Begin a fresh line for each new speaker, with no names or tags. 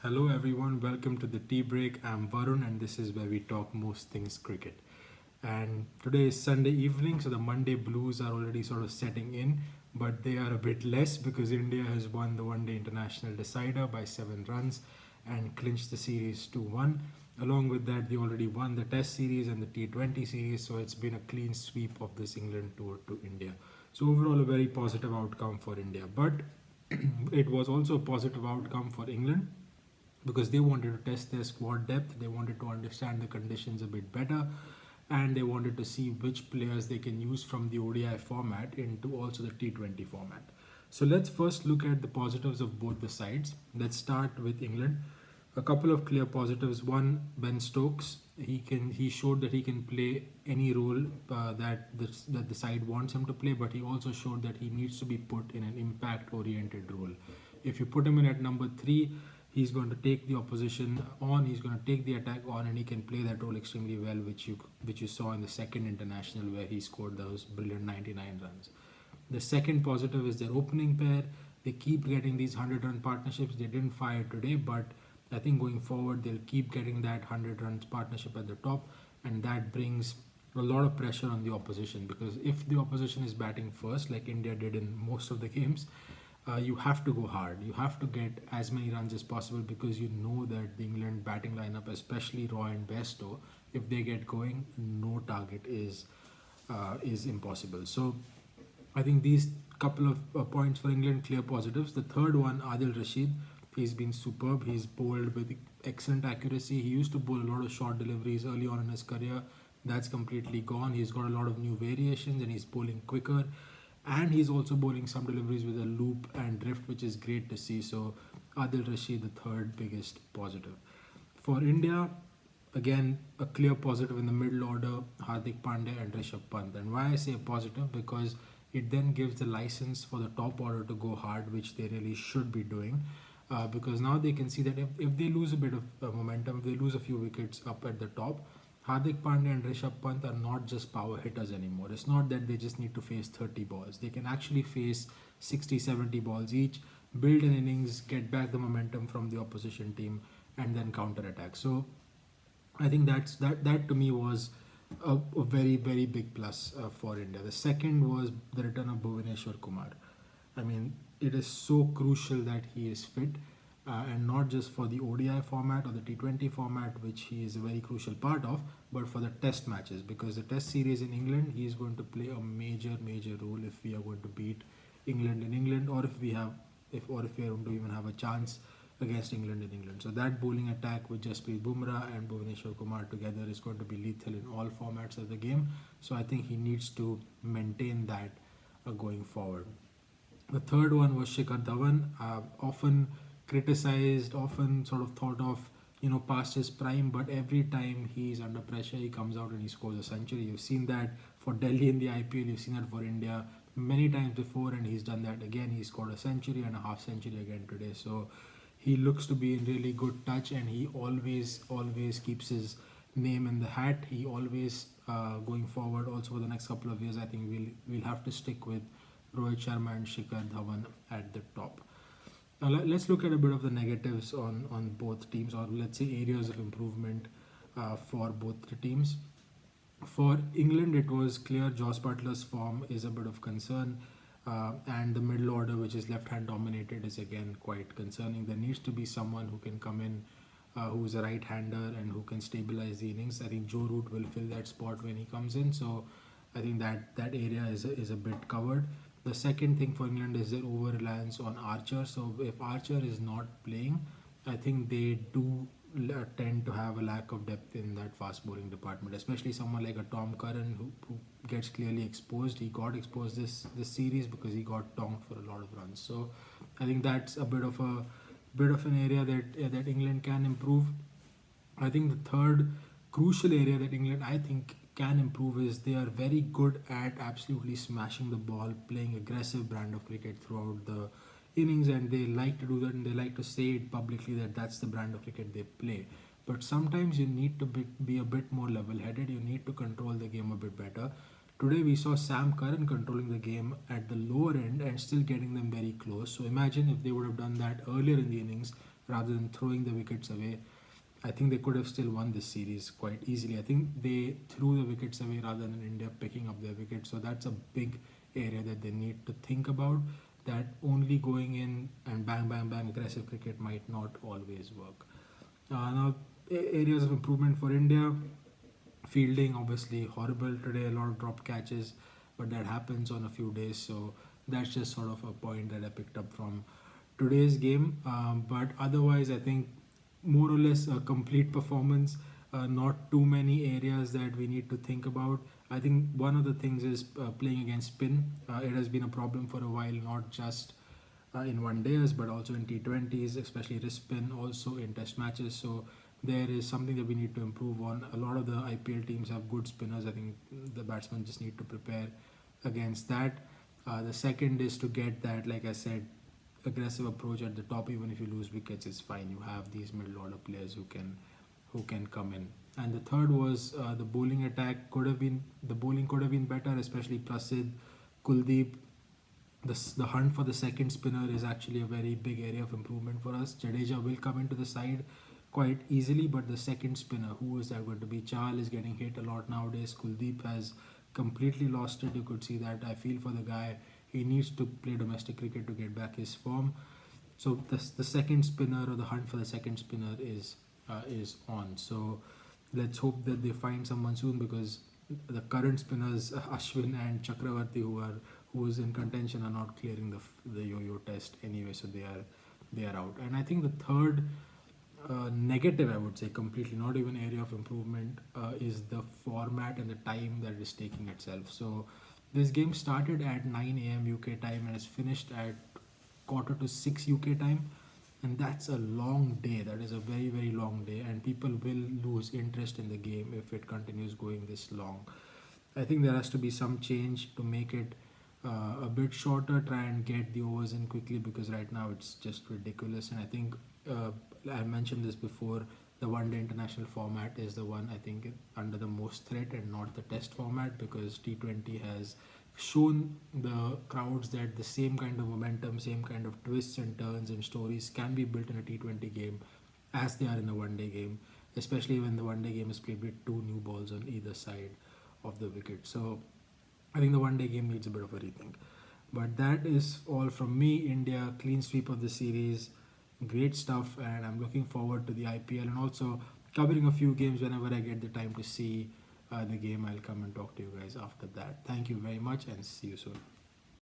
Hello everyone, welcome to the tea break. I'm Varun and this is where we talk most things cricket. And today is Sunday evening, so the Monday blues are already sort of setting in, but they are a bit less because India has won the one day international decider by 7 runs and clinched the series 2-1. Along with that, they already won the Test series and the T20 series, so it's been a clean sweep of this England tour to India. So, overall, a very positive outcome for India. But it was also a positive outcome for England because they wanted to test their squad depth, they wanted to understand the conditions a bit better, and they wanted to see which players they can use from the ODI format into also the T20 format. So let's first look at the positives of both the sides. Let's start with England. A couple of clear positives. One, Ben Stokes. He showed that he can play any role that the side wants him to play, but he also showed that he needs to be put in an impact oriented role. If you put him in at number three, he's going to take the opposition on, he's going to take the attack on, and he can play that role extremely well, which you saw in the second international where he scored those brilliant 99 runs. The second positive is their opening pair. They keep getting these 100-run partnerships. They didn't fire today, but I think going forward they'll keep getting that 100 runs partnership at the top, and that brings a lot of pressure on the opposition because if the opposition is batting first, like India did in most of the games, you have to go hard. You have to get as many runs as possible because you know that the England batting lineup, especially Roy and Bairstow, if they get going, no target is impossible. So I think these couple of points for England, clear positives. The third one, Adil Rashid, he's been superb. He's bowled with excellent accuracy. He used to bowl a lot of short deliveries early on in his career. That's completely gone. He's got a lot of new variations and he's bowling quicker. And he's also bowling some deliveries with a loop and drift, which is great to see. So Adil Rashid, the third biggest positive. For India, again, a clear positive in the middle order, Hardik Pandya and Rishabh Pant. And why I say positive, because it then gives the license for the top order to go hard, which they really should be doing. Because now they can see that if they lose a bit of momentum, if they lose a few wickets up at the top, Hardik Pandya and Rishabh Pant are not just power hitters anymore. It's not that they just need to face 30 balls. They can actually face 60, 70 balls each, build an innings, get back the momentum from the opposition team, and then counter attack. So I think that to me was a very very big plus for India. The second was the return of Bhuvaneshwar Kumar. I mean, it is so crucial that he is fit, and not just for the ODI format or the T20 format, which he is a very crucial part of, but for the Test matches because the Test series in England, he is going to play a major role if we are going to beat England in England, or if we are going to even have a chance against England in England. So that bowling attack with Jasprit Bumrah and Bhuvaneshwar Kumar together is going to be lethal in all formats of the game. So I think he needs to maintain that going forward. The third one was Shikhar Dhawan, often criticized, often sort of thought of, past his prime, but every time he's under pressure, he comes out and he scores a century. You've seen that for Delhi in the IPL, you've seen that for India many times before, and he's done that again. He scored a century and a half century again today. So he looks to be in really good touch, and he always keeps his name in the hat. He always going forward also for the next couple of years. I think we'll have to stick with Rohit Sharma and Shikhar Dhawan at the top. Now let's look at a bit of the negatives on both teams, or let's say areas of improvement for both the teams. For England, it was clear Joss Butler's form is a bit of concern, and the middle order, which is left-hand dominated, is again quite concerning. There needs to be someone who can come in, who's a right-hander and who can stabilize the innings. I think Joe Root will fill that spot when he comes in, so I think that area is a bit covered. The second thing for England is their over reliance on Archer. So if Archer is not playing, I think they do tend to have a lack of depth in that fast bowling department, especially someone like a Tom Curran who gets clearly exposed. He got exposed this series because he got tonked for a lot of runs. So I think that's a bit of an area that England can improve. I think the third crucial area that England, I think, can improve is they are very good at absolutely smashing the ball, playing aggressive brand of cricket throughout the innings, and they like to do that, and they like to say it publicly that that's the brand of cricket they play. But sometimes you need to be a bit more level-headed. You need to control the game a bit better. Today we saw Sam Curran controlling the game at the lower end and still getting them very close. So imagine if they would have done that earlier in the innings rather than throwing the wickets away. I think they could have still won this series quite easily. I think they threw the wickets away rather than India picking up their wickets. So that's a big area that they need to think about. That only going in and bang, bang, bang aggressive cricket might not always work. Now, areas of improvement for India. Fielding, obviously, horrible today, a lot of dropped catches, but that happens on a few days. So that's just sort of a point that I picked up from today's game. But otherwise, I think more or less a complete performance. Not too many areas that we need to think about. I think one of the things is playing against spin. It has been a problem for a while, not just in one days, but also in T20s, especially wrist spin, also in test matches. So there is something that we need to improve on. A lot of the IPL teams have good spinners. I think the batsmen just need to prepare against that. The second is to get that, like I said, aggressive approach at the top. Even if you lose wickets, it's fine. You have these middle order players who can come in. And the third was the bowling attack. The bowling could have been better, especially Prasidh, Kuldeep. The hunt for the second spinner is actually a very big area of improvement for us. Jadeja will come into the side quite easily, but the second spinner, who is that going to be? Chahal is getting hit a lot nowadays. Kuldeep has completely lost it. You could see that. I feel for the guy. He needs to play domestic cricket to get back his form. So the second spinner, or the hunt for the second spinner, is on. So let's hope that they find someone soon, because the current spinners Ashwin and Chakravarti, who is in contention, are not clearing the yo-yo test anyway, so they are out. And I think the third negative, I would say, completely not even area of improvement, is the format and the time that is taking itself. So this game started at 9 a.m. UK time and is finished at 5:45 UK time, and that's a long day. That is a very, very long day, and people will lose interest in the game if it continues going this long. I think there has to be some change to make it a bit shorter, try and get the overs in quickly, because right now it's just ridiculous. And I think I mentioned this before, the one day international format is the one I think under the most threat, and not the test format, because T20 has shown the crowds that the same kind of momentum, same kind of twists and turns and stories can be built in a T20 game as they are in a one day game, especially when the one day game is played with two new balls on either side of the wicket. So I think the one day game needs a bit of a rethink. But that is all from me. India, clean sweep of the series, great stuff, and I'm looking forward to the IPL, and also covering a few games whenever I get the time to see the game. I'll come and talk to you guys after that. Thank you very much, and see you soon.